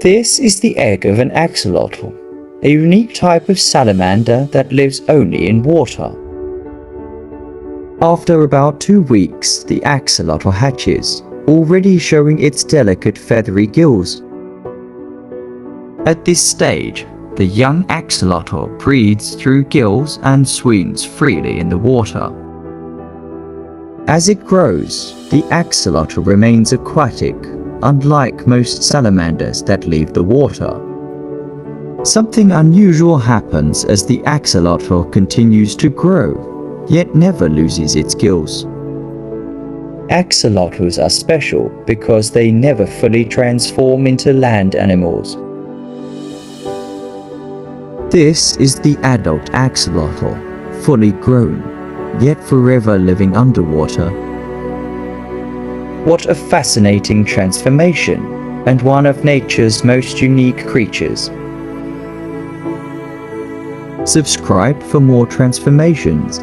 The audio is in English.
This is the egg of an axolotl, a unique type of salamander that lives only in water. After about 2 weeks, the axolotl hatches, already showing its delicate feathery gills. At this stage, the young axolotl breathes through gills and swims freely in the water. As it grows, the axolotl remains aquatic, unlike most salamanders that leave the water. Something unusual happens as the axolotl continues to grow, yet never loses its gills. Axolotls are special because they never fully transform into land animals. This is the adult axolotl, fully grown, yet forever living underwater. What a fascinating transformation, and one of nature's most unique creatures. Subscribe for more transformations.